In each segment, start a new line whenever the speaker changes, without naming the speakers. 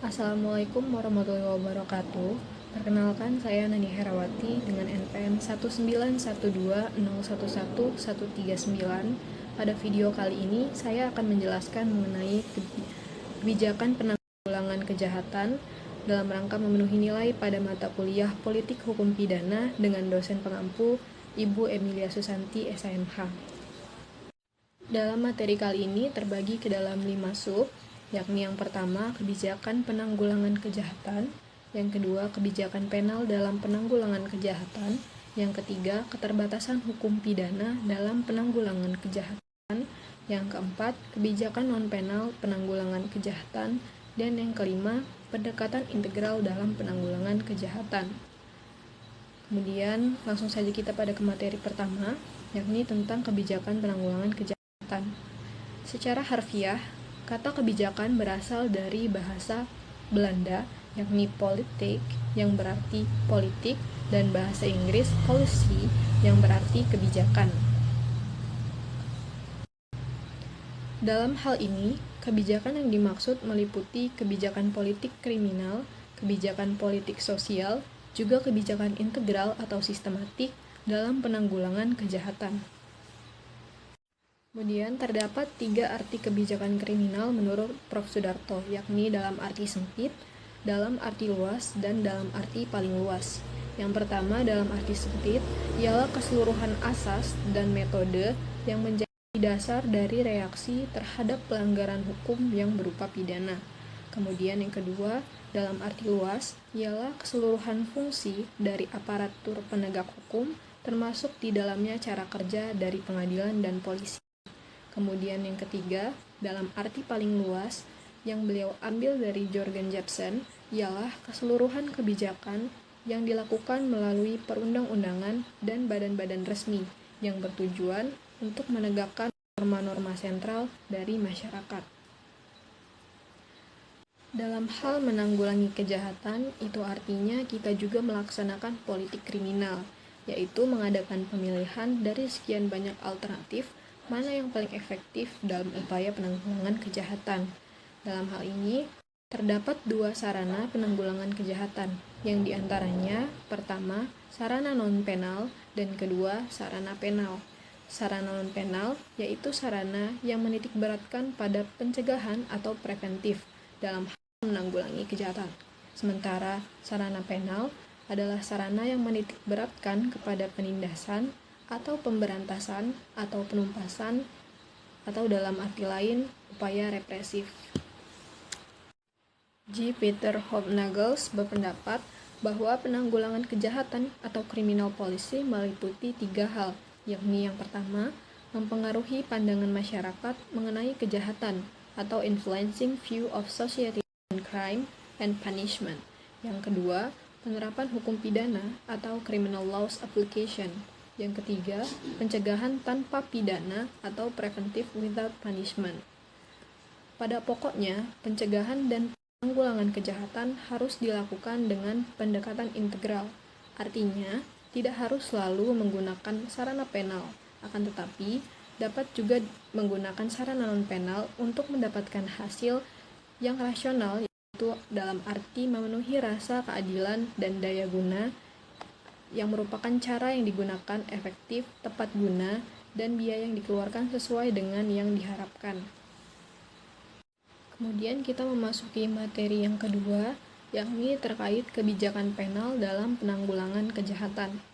Assalamualaikum warahmatullahi wabarakatuh. Perkenalkan, saya Nani Herawati dengan NPM 19120111139. Pada video kali ini, saya akan menjelaskan mengenai kebijakan penanggulangan kejahatan dalam rangka memenuhi nilai pada mata kuliah Politik Hukum Pidana dengan dosen pengampu Ibu Emilia Susanti, SMH. Dalam materi kali ini terbagi ke dalam 5 sub, yakni yang pertama, kebijakan penanggulangan kejahatan, yang kedua, kebijakan penal dalam penanggulangan kejahatan, yang ketiga, keterbatasan hukum pidana dalam penanggulangan kejahatan, yang keempat, kebijakan non-penal penanggulangan kejahatan, dan yang kelima, pendekatan integral dalam penanggulangan kejahatan. Kemudian, langsung saja kita pada ke materi pertama, yakni tentang kebijakan penanggulangan kejahatan. Secara harfiah, kata kebijakan berasal dari bahasa Belanda, yakni politik, yang berarti politik, dan bahasa Inggris policy, yang berarti kebijakan. Dalam hal ini, kebijakan yang dimaksud meliputi kebijakan politik kriminal, kebijakan politik sosial, juga kebijakan integral atau sistematik dalam penanggulangan kejahatan. Kemudian terdapat 3 arti kebijakan kriminal menurut Prof. Sudarto, yakni dalam arti sempit, dalam arti luas, dan dalam arti paling luas. Yang pertama, dalam arti sempit, ialah keseluruhan asas dan metode yang menjadi dasar dari reaksi terhadap pelanggaran hukum yang berupa pidana. Kemudian yang kedua, dalam arti luas, ialah keseluruhan fungsi dari aparatur penegak hukum, termasuk di dalamnya cara kerja dari pengadilan dan polisi. Kemudian yang ketiga, dalam arti paling luas, yang beliau ambil dari Jorgen Jepsen, ialah keseluruhan kebijakan yang dilakukan melalui perundang-undangan dan badan-badan resmi yang bertujuan untuk menegakkan norma-norma sentral dari masyarakat. Dalam hal menanggulangi kejahatan, itu artinya kita juga melaksanakan politik kriminal, yaitu mengadakan pemilihan dari sekian banyak alternatif mana yang paling efektif dalam upaya penanggulangan kejahatan. Dalam hal ini, terdapat 2 sarana penanggulangan kejahatan, yang diantaranya pertama, sarana non-penal, dan kedua, sarana penal. Sarana non-penal yaitu sarana yang menitikberatkan pada pencegahan atau preventif dalam hal menanggulangi kejahatan. Sementara sarana penal adalah sarana yang menitikberatkan kepada penindasan atau pemberantasan atau penumpasan atau dalam arti lain upaya represif. G. Peter Hobnagels berpendapat bahwa penanggulangan kejahatan atau criminal policy meliputi 3 hal, yakni yang pertama, mempengaruhi pandangan masyarakat mengenai kejahatan atau influencing view of society on crime and punishment. Yang kedua, penerapan hukum pidana atau criminal laws application. Yang ketiga, pencegahan tanpa pidana atau preventive without punishment. Pada pokoknya, pencegahan dan penanggulangan kejahatan harus dilakukan dengan pendekatan integral. Artinya, tidak harus selalu menggunakan sarana penal, akan tetapi dapat juga menggunakan sarana non-penal untuk mendapatkan hasil yang rasional, yaitu dalam arti memenuhi rasa keadilan dan daya guna, yang merupakan cara yang digunakan efektif, tepat guna, dan biaya yang dikeluarkan sesuai dengan yang diharapkan. Kemudian kita memasuki materi yang kedua, yakni terkait kebijakan penal dalam penanggulangan kejahatan.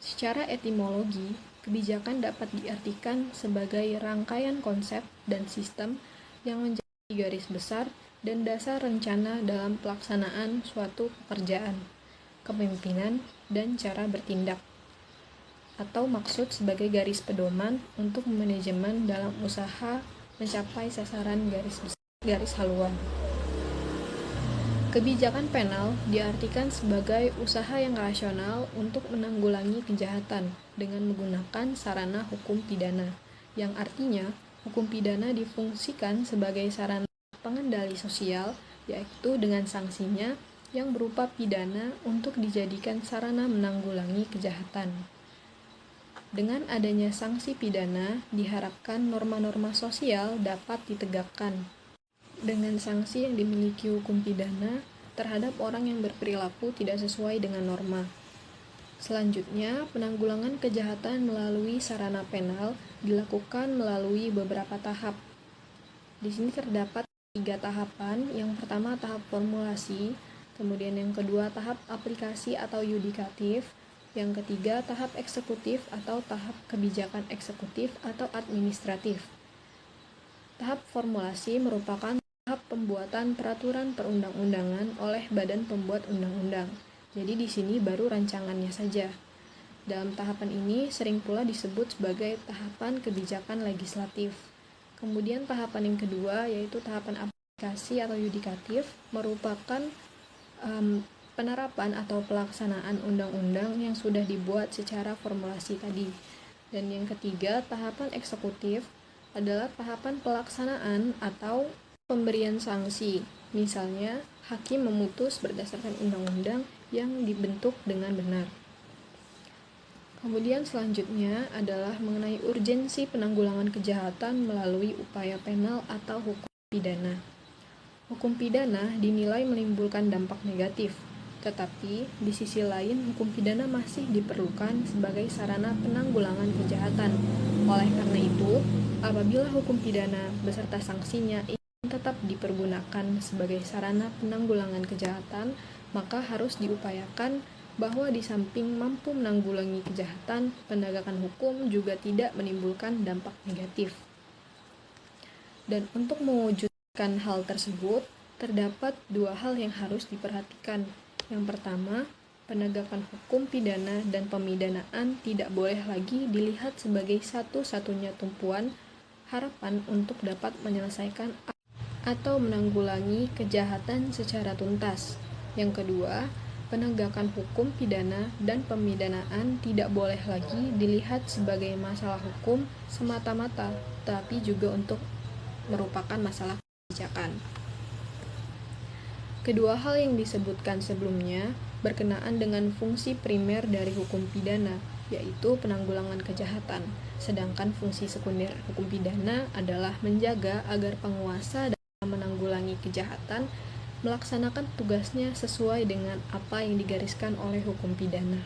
Secara etimologi, kebijakan dapat diartikan sebagai rangkaian konsep dan sistem yang menjadi garis besar dan dasar rencana dalam pelaksanaan suatu pekerjaan, kepemimpinan, dan cara bertindak, atau maksud sebagai garis pedoman untuk manajemen dalam usaha mencapai sasaran garis haluan. Kebijakan penal diartikan sebagai usaha yang rasional untuk menanggulangi kejahatan dengan menggunakan sarana hukum pidana, yang artinya hukum pidana difungsikan sebagai sarana pengendali sosial, yaitu dengan sanksinya yang berupa pidana untuk dijadikan sarana menanggulangi kejahatan. Dengan adanya sanksi pidana, diharapkan norma-norma sosial dapat ditegakkan. dengan sanksi yang dimiliki hukum pidana terhadap orang yang berperilaku tidak sesuai dengan norma. Selanjutnya, penanggulangan kejahatan melalui sarana penal dilakukan melalui beberapa tahap. Di sini terdapat 3 tahapan. Yang pertama tahap formulasi, kemudian yang kedua tahap aplikasi atau yudikatif, yang ketiga tahap eksekutif atau tahap kebijakan eksekutif atau administratif. Tahap formulasi merupakan tahap pembuatan peraturan perundang-undangan oleh badan pembuat undang-undang. Jadi di sini baru rancangannya saja. Dalam tahapan ini sering pula disebut sebagai tahapan kebijakan legislatif. Kemudian tahapan yang kedua yaitu tahapan aplikasi atau yudikatif merupakan penerapan atau pelaksanaan undang-undang yang sudah dibuat secara formulasi tadi. Dan yang ketiga, tahapan eksekutif adalah tahapan pelaksanaan atau pemberian sanksi. Misalnya, hakim memutus berdasarkan undang-undang yang dibentuk dengan benar. Kemudian selanjutnya adalah mengenai urgensi penanggulangan kejahatan melalui upaya penal atau hukum pidana. Hukum pidana dinilai menimbulkan dampak negatif, tetapi di sisi lain hukum pidana masih diperlukan sebagai sarana penanggulangan kejahatan. Oleh karena itu, apabila hukum pidana beserta sanksinya ingin tetap dipergunakan sebagai sarana penanggulangan kejahatan, maka harus diupayakan bahwa di samping mampu menanggulangi kejahatan, penegakan hukum juga tidak menimbulkan dampak negatif. Dan untuk mewujudkan hal tersebut, terdapat 2 hal yang harus diperhatikan. Yang pertama, penegakan hukum pidana dan pemidanaan tidak boleh lagi dilihat sebagai satu-satunya tumpuan harapan untuk dapat menyelesaikan atau menanggulangi kejahatan secara tuntas. Yang kedua, penegakan hukum pidana dan pemidanaan tidak boleh lagi dilihat sebagai masalah hukum semata-mata, tapi juga untuk merupakan masalah kebijakan. Kedua hal yang disebutkan sebelumnya berkenaan dengan fungsi primer dari hukum pidana, yaitu penanggulangan kejahatan, sedangkan fungsi sekunder hukum pidana adalah menjaga agar penguasa dalam menanggulangi kejahatan melaksanakan tugasnya sesuai dengan apa yang digariskan oleh hukum pidana.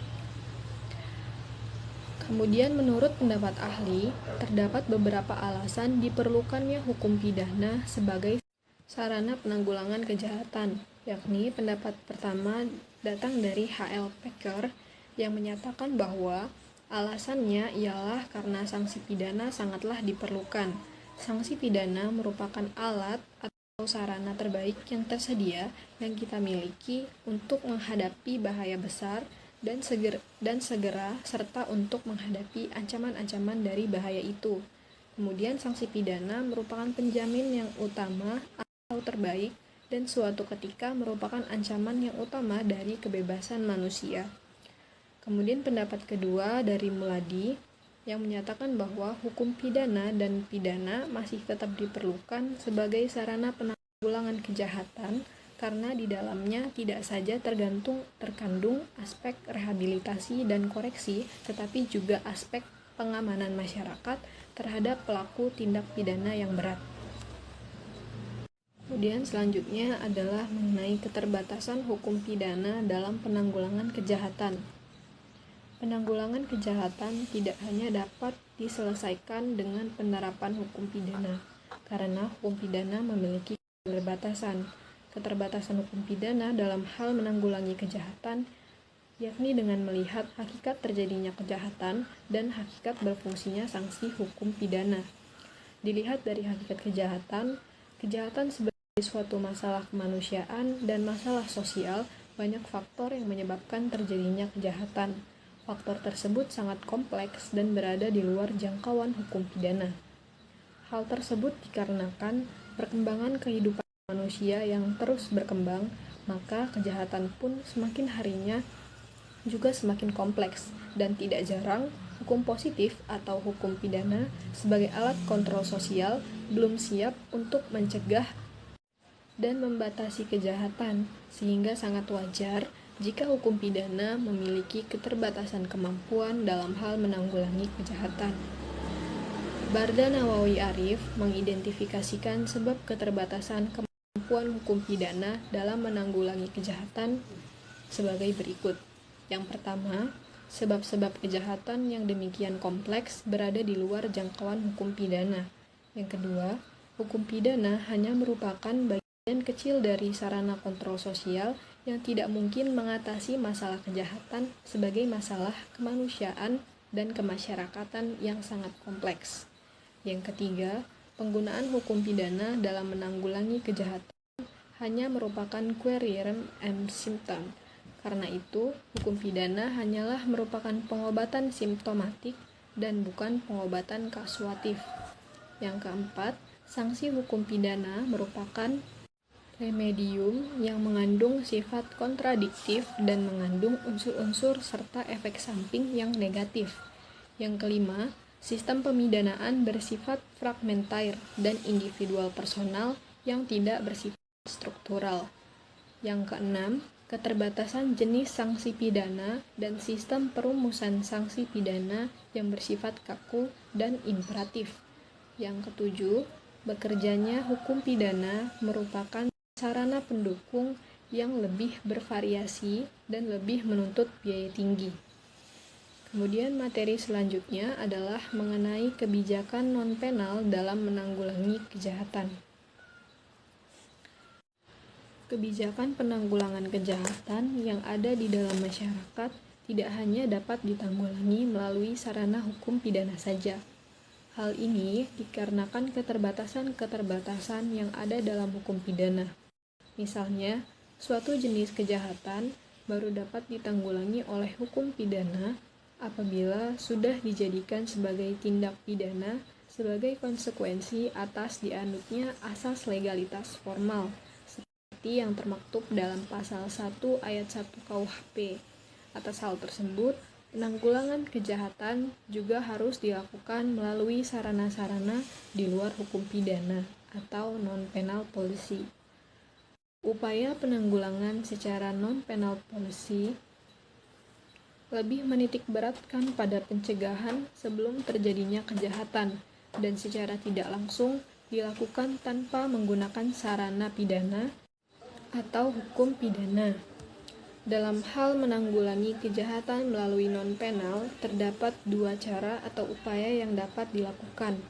Kemudian menurut pendapat ahli, terdapat beberapa alasan diperlukannya hukum pidana sebagai sarana penanggulangan kejahatan, yakni pendapat pertama datang dari H.L. Packer yang menyatakan bahwa alasannya ialah karena sanksi pidana sangatlah diperlukan. Sanksi pidana merupakan alat atau sarana terbaik yang tersedia yang kita miliki untuk menghadapi bahaya besar dan segera serta untuk menghadapi ancaman-ancaman dari bahaya itu. Kemudian sanksi pidana merupakan penjamin yang utama atau terbaik dan suatu ketika merupakan ancaman yang utama dari kebebasan manusia. Kemudian pendapat kedua dari Muladi yang menyatakan bahwa hukum pidana dan pidana masih tetap diperlukan sebagai sarana penanggulangan kejahatan karena di dalamnya tidak saja terkandung aspek rehabilitasi dan koreksi, tetapi juga aspek pengamanan masyarakat terhadap pelaku tindak pidana yang berat. Kemudian selanjutnya adalah mengenai keterbatasan hukum pidana dalam penanggulangan kejahatan. Penanggulangan kejahatan tidak hanya dapat diselesaikan dengan penerapan hukum pidana, karena hukum pidana memiliki keterbatasan. Keterbatasan hukum pidana dalam hal menanggulangi kejahatan, yakni dengan melihat hakikat terjadinya kejahatan dan hakikat berfungsinya sanksi hukum pidana. Dilihat dari hakikat kejahatan sebagai suatu masalah kemanusiaan dan masalah sosial, banyak faktor yang menyebabkan terjadinya kejahatan. Faktor tersebut sangat kompleks dan berada di luar jangkauan hukum pidana. Hal tersebut dikarenakan perkembangan kehidupan manusia yang terus berkembang, maka kejahatan pun semakin harinya juga semakin kompleks, dan tidak jarang hukum positif atau hukum pidana sebagai alat kontrol sosial belum siap untuk mencegah dan membatasi kejahatan, sehingga sangat wajar jika hukum pidana memiliki keterbatasan kemampuan dalam hal menanggulangi kejahatan. Barda Nawawi Arif mengidentifikasikan sebab keterbatasan kemampuan hukum pidana dalam menanggulangi kejahatan sebagai berikut. Yang pertama, sebab-sebab kejahatan yang demikian kompleks berada di luar jangkauan hukum pidana. Yang kedua, hukum pidana hanya merupakan bagian kecil dari sarana kontrol sosial yang tidak mungkin mengatasi masalah kejahatan sebagai masalah kemanusiaan dan kemasyarakatan yang sangat kompleks. Yang ketiga, penggunaan hukum pidana dalam menanggulangi kejahatan hanya merupakan querem and symptom. Karena itu, hukum pidana hanyalah merupakan pengobatan simptomatik dan bukan pengobatan kasuatif. Yang keempat, sanksi hukum pidana merupakan remedium yang mengandung sifat kontradiktif dan mengandung unsur-unsur serta efek samping yang negatif. Yang kelima, sistem pemidanaan bersifat fragmentair dan individual personal yang tidak bersifat struktural. Yang keenam, keterbatasan jenis sanksi pidana dan sistem perumusan sanksi pidana yang bersifat kaku dan imperatif. Yang ketujuh, bekerjanya hukum pidana merupakan sarana pendukung yang lebih bervariasi dan lebih menuntut biaya tinggi. Kemudian materi selanjutnya adalah mengenai kebijakan non-penal dalam menanggulangi kejahatan. Kebijakan penanggulangan kejahatan yang ada di dalam masyarakat tidak hanya dapat ditanggulangi melalui sarana hukum pidana saja. Hal ini dikarenakan keterbatasan-keterbatasan yang ada dalam hukum pidana. Misalnya, suatu jenis kejahatan baru dapat ditanggulangi oleh hukum pidana apabila sudah dijadikan sebagai tindak pidana sebagai konsekuensi atas dianutnya asas legalitas formal, yang termaktub dalam pasal 1 ayat 1 KUHP. Atas hal tersebut, penanggulangan kejahatan juga harus dilakukan melalui sarana-sarana di luar hukum pidana atau non-penal policy. Upaya penanggulangan secara non-penal policy lebih menitik beratkan pada pencegahan sebelum terjadinya kejahatan dan secara tidak langsung dilakukan tanpa menggunakan sarana pidana atau hukum pidana. Dalam hal menanggulangi kejahatan melalui non-penal, terdapat dua cara atau upaya yang dapat dilakukan.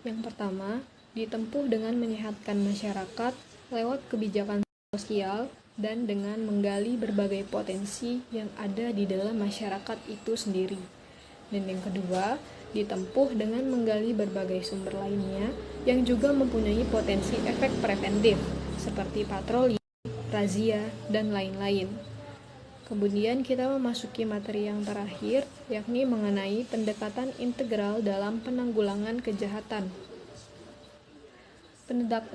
Yang pertama, ditempuh dengan menyehatkan masyarakat lewat kebijakan sosial dan dengan menggali berbagai potensi yang ada di dalam masyarakat itu sendiri. Dan yang kedua, ditempuh dengan menggali berbagai sumber lainnya yang juga mempunyai potensi efek preventif, seperti patroli, razia, dan lain-lain. Kemudian kita memasuki materi yang terakhir, yakni mengenai pendekatan integral dalam penanggulangan kejahatan.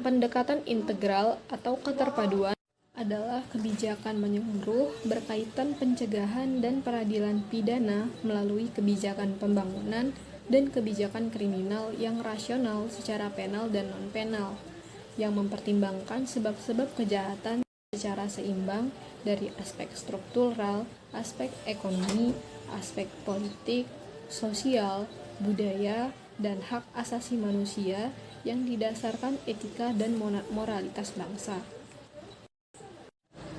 Pendekatan integral atau keterpaduan adalah kebijakan menyeluruh berkaitan pencegahan dan peradilan pidana melalui kebijakan pembangunan dan kebijakan kriminal yang rasional secara penal dan non-penal, yang mempertimbangkan sebab-sebab kejahatan secara seimbang dari aspek struktural, aspek ekonomi, aspek politik, sosial, budaya, dan hak asasi manusia yang didasarkan etika dan moralitas bangsa.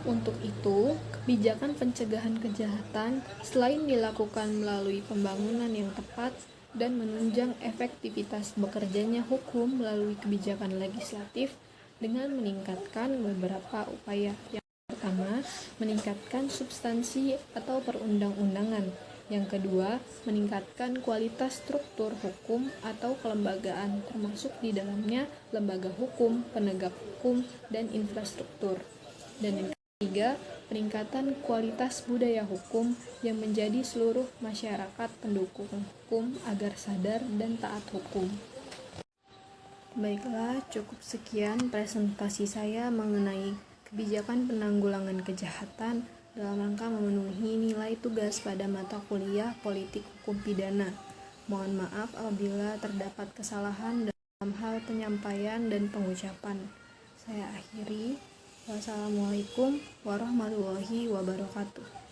Untuk itu, kebijakan pencegahan kejahatan selain dilakukan melalui pembangunan yang tepat dan menunjang efektivitas bekerjanya hukum melalui kebijakan legislatif, dengan meningkatkan beberapa upaya. Yang pertama, meningkatkan substansi atau perundang-undangan. Yang kedua, meningkatkan kualitas struktur hukum atau kelembagaan, termasuk di dalamnya lembaga hukum, penegak hukum, dan infrastruktur. Dan yang ketiga, peningkatan kualitas budaya hukum yang menjadi seluruh masyarakat pendukung hukum agar sadar dan taat hukum. Baiklah, cukup sekian presentasi saya mengenai kebijakan penanggulangan kejahatan dalam rangka memenuhi nilai tugas pada mata kuliah Politik Hukum Pidana. Mohon maaf apabila terdapat kesalahan dalam hal penyampaian dan pengucapan. Saya akhiri. Wassalamualaikum warahmatullahi wabarakatuh.